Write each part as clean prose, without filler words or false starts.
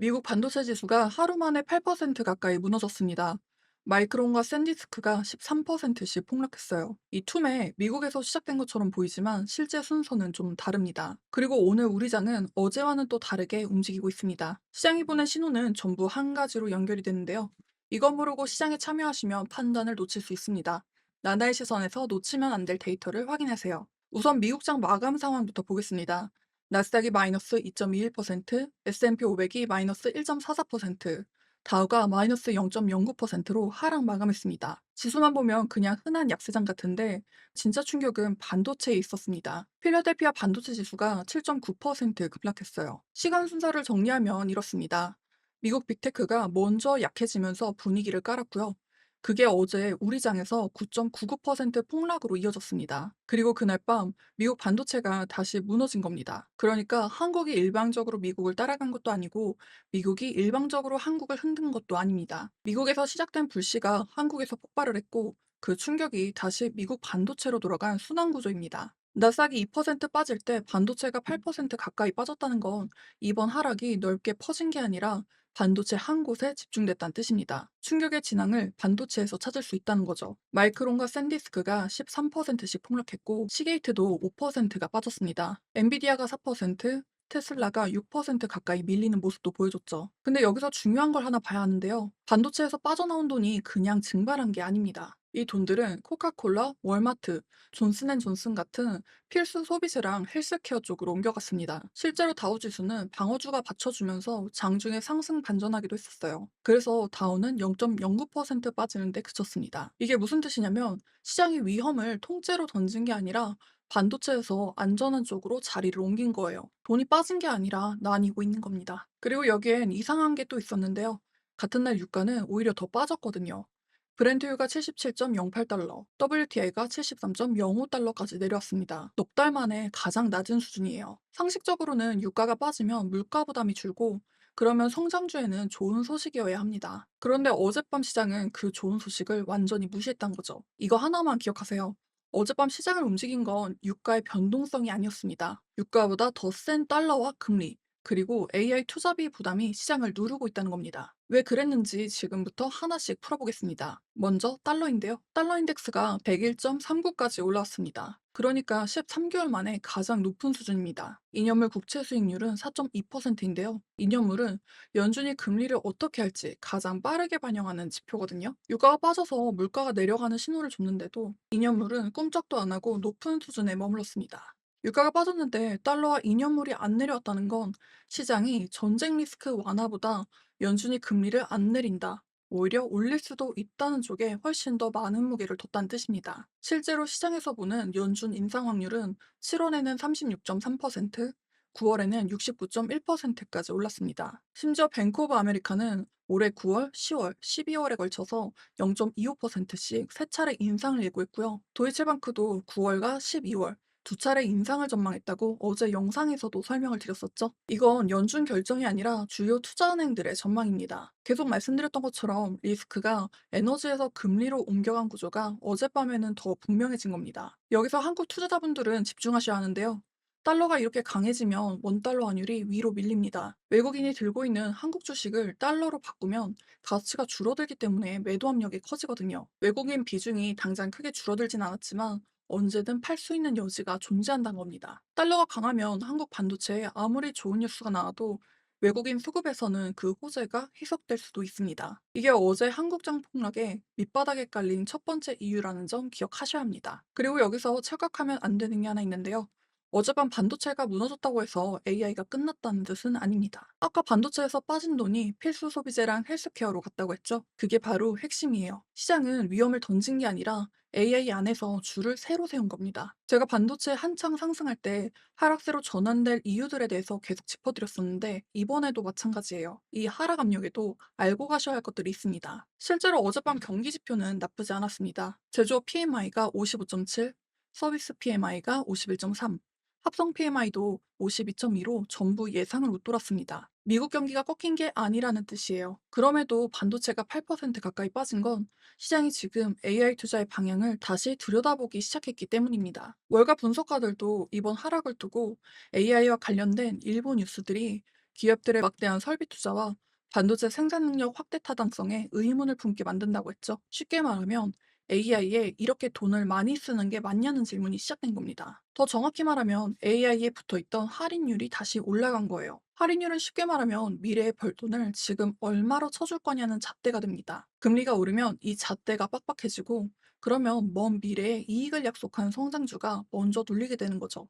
미국 반도체 지수가 하루 만에 8% 가까이 무너졌습니다. 마이크론과 샌디스크가 13%씩 폭락했어요. 이 툼에 미국에서 시작된 것처럼 보이지만 실제 순서는 좀 다릅니다. 그리고 오늘 우리 장은 어제와는 또 다르게 움직이고 있습니다. 시장이 보낸 신호는 전부 한 가지로 연결이 되는데요. 이것 모르고 시장에 참여하시면 판단을 놓칠 수 있습니다. 나나의 시선에서 놓치면 안 될 데이터를 확인하세요. 우선 미국장 마감 상황부터 보겠습니다. 나스닥이 마이너스 2.21%, S&P 500이 마이너스 1.44%, 다우가 마이너스 0.09%로 하락 마감했습니다. 지수만 보면 그냥 흔한 약세장 같은데 진짜 충격은 반도체에 있었습니다. 필라델피아 반도체 지수가 7.9% 급락했어요. 시간 순서를 정리하면 이렇습니다. 미국 빅테크가 먼저 약해지면서 분위기를 깔았고요. 그게 어제 우리 장에서 9.99% 폭락으로 이어졌습니다. 그리고 그날 밤 미국 반도체가 다시 무너진 겁니다. 그러니까 한국이 일방적으로 미국을 따라간 것도 아니고 미국이 일방적으로 한국을 흔든 것도 아닙니다. 미국에서 시작된 불씨가 한국에서 폭발을 했고 그 충격이 다시 미국 반도체로 돌아간 순환 구조입니다. 나스닥이 2% 빠질 때 반도체가 8% 가까이 빠졌다는 건 이번 하락이 넓게 퍼진 게 아니라 반도체 한 곳에 집중됐다는 뜻입니다. 충격의 진앙을 반도체에서 찾을 수 있다는 거죠. 마이크론과 샌디스크가 13%씩 폭락했고 시게이트도 5%가 빠졌습니다. 엔비디아가 4%, 테슬라가 6% 가까이 밀리는 모습도 보여줬죠. 근데 여기서 중요한 걸 하나 봐야 하는데요. 반도체에서 빠져나온 돈이 그냥 증발한 게 아닙니다. 이 돈들은 코카콜라, 월마트, 존슨앤존슨 같은 필수 소비재랑 헬스케어 쪽으로 옮겨갔습니다. 실제로 다우지수는 방어주가 받쳐주면서 장중에 상승 반전하기도 했었어요. 그래서 다우는 0.09% 빠지는데 그쳤습니다. 이게 무슨 뜻이냐면 시장이 위험을 통째로 던진 게 아니라 반도체에서 안전한 쪽으로 자리를 옮긴 거예요. 돈이 빠진 게 아니라 나뉘고 있는 겁니다. 그리고 여기엔 이상한 게 또 있었는데요. 같은 날 유가는 오히려 더 빠졌거든요. 브렌트유가 77.08달러, WTI가 73.05달러까지 내려왔습니다. 넉 달 만에 가장 낮은 수준이에요. 상식적으로는 유가가 빠지면 물가 부담이 줄고 그러면 성장주에는 좋은 소식이어야 합니다. 그런데 어젯밤 시장은 그 좋은 소식을 완전히 무시했던 거죠. 이거 하나만 기억하세요. 어젯밤 시장을 움직인 건 유가의 변동성이 아니었습니다. 유가보다 더 센 달러와 금리, 그리고 AI 투자비 부담이 시장을 누르고 있다는 겁니다. 왜 그랬는지 지금부터 하나씩 풀어보겠습니다. 먼저 달러인데요. 달러 인덱스가 101.39까지 올라왔습니다. 그러니까 13개월 만에 가장 높은 수준입니다. 2년물 국채 수익률은 4.2%인데요. 2년물은 연준이 금리를 어떻게 할지 가장 빠르게 반영하는 지표거든요. 유가가 빠져서 물가가 내려가는 신호를 줬는데도 2년물은 꿈쩍도 안 하고 높은 수준에 머물렀습니다. 유가가 빠졌는데 달러와 2년물이 안 내려왔다는 건 시장이 전쟁 리스크 완화보다 연준이 금리를 안 내린다, 오히려 올릴 수도 있다는 쪽에 훨씬 더 많은 무게를 뒀다는 뜻입니다. 실제로 시장에서 보는 연준 인상 확률은 7월에는 36.3%, 9월에는 69.1%까지 올랐습니다. 심지어 뱅크 오브 아메리카는 올해 9월, 10월, 12월에 걸쳐서 0.25%씩 세 차례 인상을 예고했고요. 도이체방크도 9월과 12월 두 차례 인상을 전망했다고 어제 영상에서도 설명을 드렸었죠. 이건 연준 결정이 아니라 주요 투자은행들의 전망입니다. 계속 말씀드렸던 것처럼 리스크가 에너지에서 금리로 옮겨간 구조가 어젯밤에는 더 분명해진 겁니다. 여기서 한국 투자자분들은 집중하셔야 하는데요. 달러가 이렇게 강해지면 원달러 환율이 위로 밀립니다. 외국인이 들고 있는 한국 주식을 달러로 바꾸면 가치가 줄어들기 때문에 매도 압력이 커지거든요. 외국인 비중이 당장 크게 줄어들진 않았지만 언제든 팔 수 있는 여지가 존재한다는 겁니다. 달러가 강하면 한국 반도체에 아무리 좋은 뉴스가 나와도 외국인 수급에서는 그 호재가 희석될 수도 있습니다. 이게 어제 한국장 폭락에 밑바닥에 깔린 첫 번째 이유라는 점 기억하셔야 합니다. 그리고 여기서 착각하면 안 되는 게 하나 있는데요. 어젯밤 반도체가 무너졌다고 해서 AI가 끝났다는 뜻은 아닙니다. 아까 반도체에서 빠진 돈이 필수 소비재랑 헬스케어로 갔다고 했죠? 그게 바로 핵심이에요. 시장은 위험을 던진 게 아니라 AI 안에서 줄을 새로 세운 겁니다. 제가 반도체 한창 상승할 때 하락세로 전환될 이유들에 대해서 계속 짚어드렸었는데 이번에도 마찬가지예요. 이 하락 압력에도 알고 가셔야 할 것들이 있습니다. 실제로 어젯밤 경기 지표는 나쁘지 않았습니다. 제조업 PMI가 55.7, 서비스 PMI가 51.3, 합성 PMI도 52.2로 전부 예상을 웃돌았습니다. 미국 경기가 꺾인 게 아니라는 뜻이에요. 그럼에도 반도체가 8% 가까이 빠진 건 시장이 지금 AI 투자의 방향을 다시 들여다보기 시작했기 때문입니다. 월가 분석가들도 이번 하락을 두고 AI와 관련된 일부 뉴스들이 기업들의 막대한 설비 투자와 반도체 생산 능력 확대 타당성에 의문을 품게 만든다고 했죠. 쉽게 말하면 AI에 이렇게 돈을 많이 쓰는 게 맞냐는 질문이 시작된 겁니다. 더 정확히 말하면 AI에 붙어 있던 할인율이 다시 올라간 거예요. 할인율은 쉽게 말하면 미래의 벌돈을 지금 얼마로 쳐줄 거냐는 잣대가 됩니다. 금리가 오르면 이 잣대가 빡빡해지고, 그러면 먼 미래에 이익을 약속한 성장주가 먼저 눌리게 되는 거죠.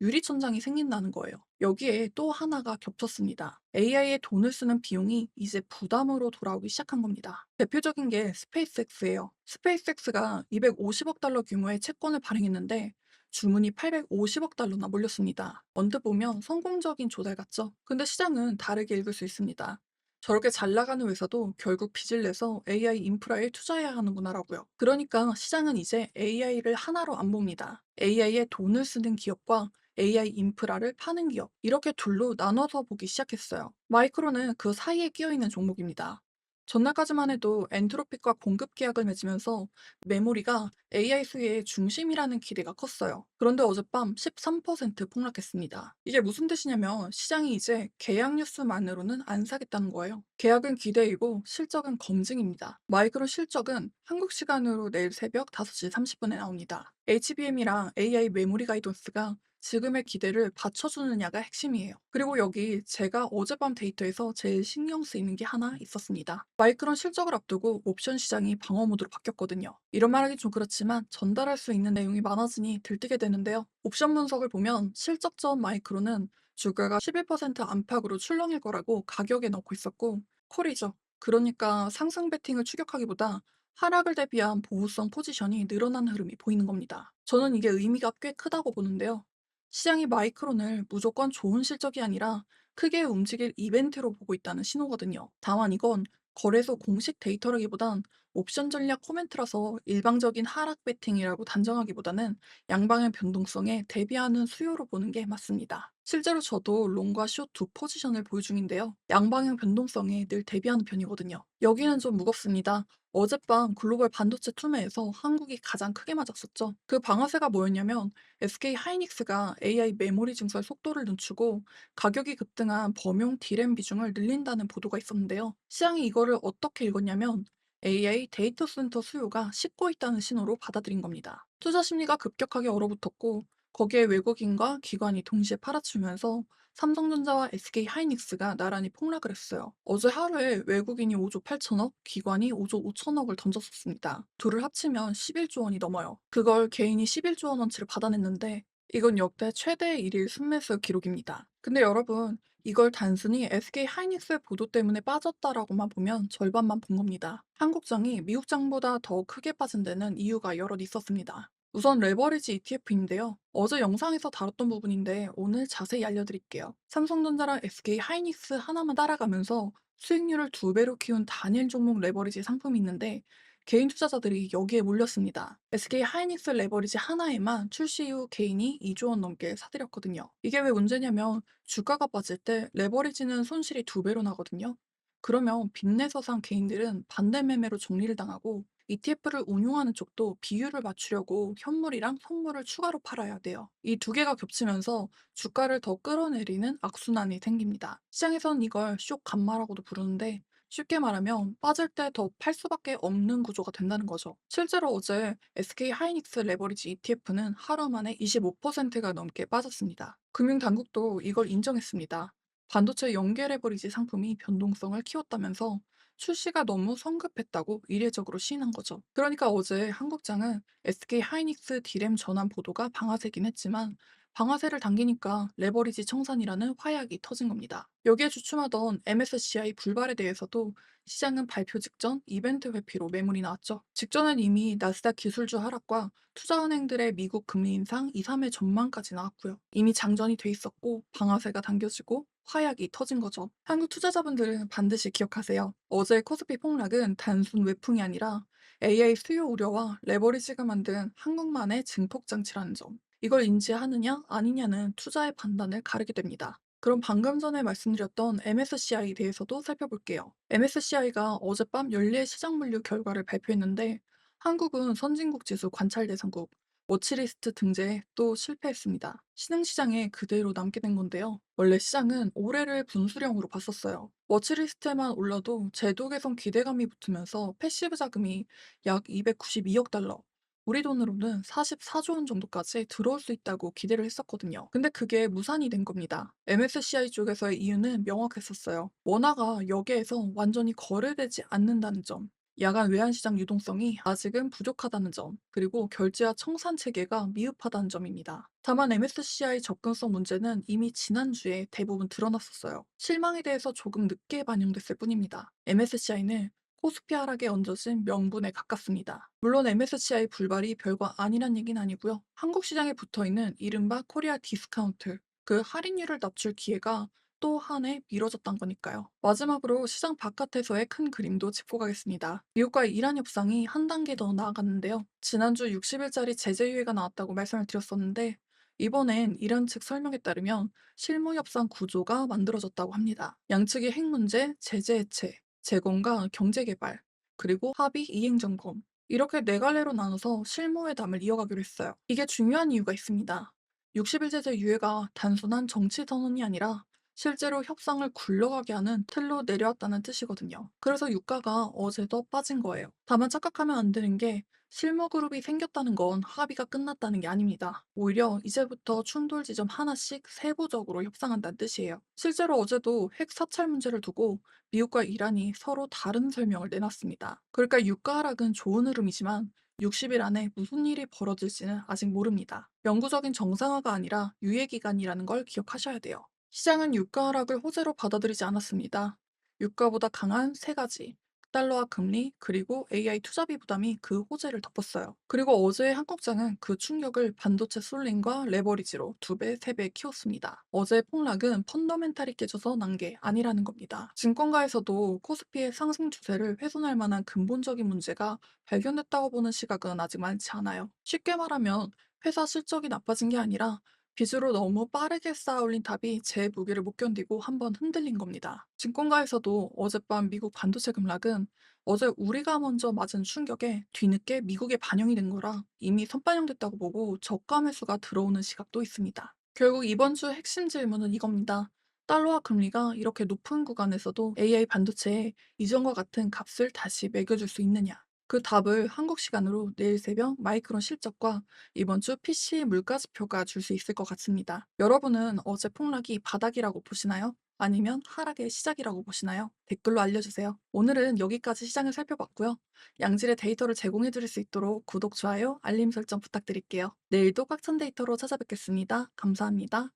유리천장이 생긴다는 거예요. 여기에 또 하나가 겹쳤습니다. AI에 돈을 쓰는 비용이 이제 부담으로 돌아오기 시작한 겁니다. 대표적인 게 스페이스X예요. 스페이스X가 250억 달러 규모의 채권을 발행했는데 주문이 850억 달러나 몰렸습니다. 언뜻 보면 성공적인 조달 같죠? 근데 시장은 다르게 읽을 수 있습니다. 저렇게 잘 나가는 회사도 결국 빚을 내서 AI 인프라에 투자해야 하는구나라고요. 그러니까 시장은 이제 AI를 하나로 안 봅니다. AI에 돈을 쓰는 기업과 AI 인프라를 파는 기업, 이렇게 둘로 나눠서 보기 시작했어요. 마이크로는 그 사이에 끼어 있는 종목입니다. 전날까지만 해도 엔트로픽과 공급 계약을 맺으면서 메모리가 AI 수혜의 중심이라는 기대가 컸어요. 그런데 어젯밤 13% 폭락했습니다. 이게 무슨 뜻이냐면 시장이 이제 계약 뉴스만으로는 안 사겠다는 거예요. 계약은 기대이고 실적은 검증입니다. 마이크로 실적은 한국 시간으로 내일 새벽 5시 30분에 나옵니다. HBM이랑 AI 메모리 가이던스가 지금의 기대를 받쳐주느냐가 핵심이에요. 그리고 여기 제가 어젯밤 데이터에서 제일 신경 쓰이는 게 하나 있었습니다. 마이크론 실적을 앞두고 옵션 시장이 방어 모드로 바뀌었거든요. 이런 말하기 좀 그렇지만 전달할 수 있는 내용이 많아지니 들뜨게 되는데요. 옵션 분석을 보면 실적 전 마이크론은 주가가 11% 안팎으로 출렁일 거라고 가격에 넣고 있었고, 콜이죠. 그러니까 상승 베팅을 추격하기보다 하락을 대비한 보호성 포지션이 늘어난 흐름이 보이는 겁니다. 저는 이게 의미가 꽤 크다고 보는데요. 시장이 마이크론을 무조건 좋은 실적이 아니라 크게 움직일 이벤트로 보고 있다는 신호거든요. 다만 이건 거래소 공식 데이터라기보단 옵션 전략 코멘트라서 일방적인 하락 베팅이라고 단정하기보다는 양방의 변동성에 대비하는 수요로 보는 게 맞습니다. 실제로 저도 롱과 숏 두 포지션을 보유 중인데요. 양방향 변동성에 늘 대비하는 편이거든요. 여기는 좀 무겁습니다. 어젯밤 글로벌 반도체 투매에서 한국이 가장 크게 맞았었죠. 그 방아쇠가 뭐였냐면 SK 하이닉스가 AI 메모리 증설 속도를 늦추고 가격이 급등한 범용 D램 비중을 늘린다는 보도가 있었는데요. 시장이 이거를 어떻게 읽었냐면 AI 데이터 센터 수요가 식고 있다는 신호로 받아들인 겁니다. 투자 심리가 급격하게 얼어붙었고, 거기에 외국인과 기관이 동시에 팔아치면서 삼성전자와 SK 하이닉스가 나란히 폭락을 했어요. 어제 하루에 외국인이 5조 8천억, 기관이 5조 5천억을 던졌었습니다. 둘을 합치면 11조 원이 넘어요. 그걸 개인이 11조 원어치를 받아냈는데 이건 역대 최대 일일 순매수 기록입니다. 근데 여러분, 이걸 단순히 SK 하이닉스의 보도 때문에 빠졌다라고만 보면 절반만 본 겁니다. 한국장이 미국장보다 더 크게 빠진 데는 이유가 여럿 있었습니다. 우선 레버리지 ETF인데요. 어제 영상에서 다뤘던 부분인데 오늘 자세히 알려드릴게요. 삼성전자랑 SK 하이닉스 하나만 따라가면서 수익률을 2배로 키운 단일 종목 레버리지 상품이 있는데 개인 투자자들이 여기에 몰렸습니다. SK 하이닉스 레버리지 하나에만 출시 이후 개인이 2조 원 넘게 사들였거든요. 이게 왜 문제냐면 주가가 빠질 때 레버리지는 손실이 2배로 나거든요. 그러면 빚내서 산 개인들은 반대 매매로 정리를 당하고 ETF를 운용하는 쪽도 비율을 맞추려고 현물이랑 선물을 추가로 팔아야 돼요. 이 두 개가 겹치면서 주가를 더 끌어내리는 악순환이 생깁니다. 시장에선 이걸 쇼 감마라고도 부르는데 쉽게 말하면 빠질 때 더 팔 수밖에 없는 구조가 된다는 거죠. 실제로 어제 SK 하이닉스 레버리지 ETF는 하루 만에 25%가 넘게 빠졌습니다. 금융당국도 이걸 인정했습니다. 반도체 연계 레버리지 상품이 변동성을 키웠다면서 출시가 너무 성급했다고 이례적으로 시인한 거죠. 그러니까 어제 한국장은 SK 하이닉스 D램 전환 보도가 방아쇠긴 했지만 방아쇠를 당기니까 레버리지 청산이라는 화약이 터진 겁니다. 여기에 주춤하던 MSCI 불발에 대해서도 시장은 발표 직전 이벤트 회피로 매물이 나왔죠. 직전엔 이미 나스닥 기술주 하락과 투자은행들의 미국 금리 인상 2, 3회 전망까지 나왔고요. 이미 장전이 돼 있었고 방아쇠가 당겨지고 화약이 터진 거죠. 한국 투자자분들은 반드시 기억하세요. 어제 코스피 폭락은 단순 외풍이 아니라 AI 수요 우려와 레버리지가 만든 한국만의 증폭장치라는 점. 이걸 인지하느냐 아니냐는 투자의 판단을 가르게 됩니다. 그럼 방금 전에 말씀드렸던 MSCI에 대해서도 살펴볼게요. MSCI가 어젯밤 연례 시장 물류 결과를 발표했는데 한국은 선진국 지수 관찰 대상국, 워치리스트 등재에 또 실패했습니다. 신흥시장에 그대로 남게 된 건데요. 원래 시장은 올해를 분수령으로 봤었어요. 워치리스트에만 올라도 제도 개선 기대감이 붙으면서 패시브 자금이 약 292억 달러, 우리 돈으로는 44조 원 정도까지 들어올 수 있다고 기대를 했었거든요. 근데 그게 무산이 된 겁니다. MSCI 쪽에서의 이유는 명확했었어요. 원화가 여기에서 완전히 거래되지 않는다는 점, 야간 외환시장 유동성이 아직은 부족하다는 점, 그리고 결제와 청산 체계가 미흡하다는 점입니다. 다만 MSCI 접근성 문제는 이미 지난주에 대부분 드러났었어요. 실망에 대해서 조금 늦게 반영됐을 뿐입니다. MSCI는 코스피 하락에 얹어진 명분에 가깝습니다. 물론 MSCI 불발이 별거 아니란 얘기는 아니고요. 한국 시장에 붙어있는 이른바 코리아 디스카운트, 그 할인율을 낮출 기회가 또 한 해 미뤄졌던 거니까요. 마지막으로 시장 바깥에서의 큰 그림도 짚고 가겠습니다. 미국과 이란 협상이 한 단계 더 나아갔는데요. 지난주 60일짜리 제재 유예가 나왔다고 말씀을 드렸었는데, 이번엔 이란 측 설명에 따르면 실무 협상 구조가 만들어졌다고 합니다. 양측이 핵 문제, 제재 해체, 재건과 경제 개발, 그리고 합의 이행 점검, 이렇게 네 갈래로 나눠서 실무회담을 이어가기로 했어요. 이게 중요한 이유가 있습니다. 60일 제재 유예가 단순한 정치 선언이 아니라 실제로 협상을 굴러가게 하는 틀로 내려왔다는 뜻이거든요. 그래서 유가가 어제 더 빠진 거예요. 다만 착각하면 안 되는 게, 실무 그룹이 생겼다는 건 합의가 끝났다는 게 아닙니다. 오히려 이제부터 충돌 지점 하나씩 세부적으로 협상한다는 뜻이에요. 실제로 어제도 핵 사찰 문제를 두고 미국과 이란이 서로 다른 설명을 내놨습니다. 그러니까 유가 하락은 좋은 흐름이지만 60일 안에 무슨 일이 벌어질지는 아직 모릅니다. 영구적인 정상화가 아니라 유예 기간이라는 걸 기억하셔야 돼요. 시장은 유가 하락을 호재로 받아들이지 않았습니다. 유가보다 강한 세 가지, 달러와 금리, 그리고 AI 투자비 부담이 그 호재를 덮었어요. 그리고 어제 한국장은 그 충격을 반도체 솔링과 레버리지로 2배, 3배 키웠습니다. 어제 폭락은 펀더멘탈이 깨져서 난 게 아니라는 겁니다. 증권가에서도 코스피의 상승 추세를 훼손할 만한 근본적인 문제가 발견됐다고 보는 시각은 아직 많지 않아요. 쉽게 말하면 회사 실적이 나빠진 게 아니라 빚으로 너무 빠르게 쌓아올린 탑이 제 무게를 못 견디고 한번 흔들린 겁니다. 증권가에서도 어젯밤 미국 반도체 급락은 어제 우리가 먼저 맞은 충격에 뒤늦게 미국에 반영이 된 거라 이미 선반영됐다고 보고 저가 매수가 들어오는 시각도 있습니다. 결국 이번 주 핵심 질문은 이겁니다. 달러와 금리가 이렇게 높은 구간에서도 AI 반도체에 이전과 같은 값을 다시 매겨줄 수 있느냐? 그 답을 한국 시간으로 내일 새벽 마이크론 실적과 이번 주 PC 물가 지표가 줄 수 있을 것 같습니다. 여러분은 어제 폭락이 바닥이라고 보시나요? 아니면 하락의 시작이라고 보시나요? 댓글로 알려주세요. 오늘은 여기까지 시장을 살펴봤고요. 양질의 데이터를 제공해 드릴 수 있도록 구독, 좋아요, 알림 설정 부탁드릴게요. 내일도 꽉 찬 데이터로 찾아뵙겠습니다. 감사합니다.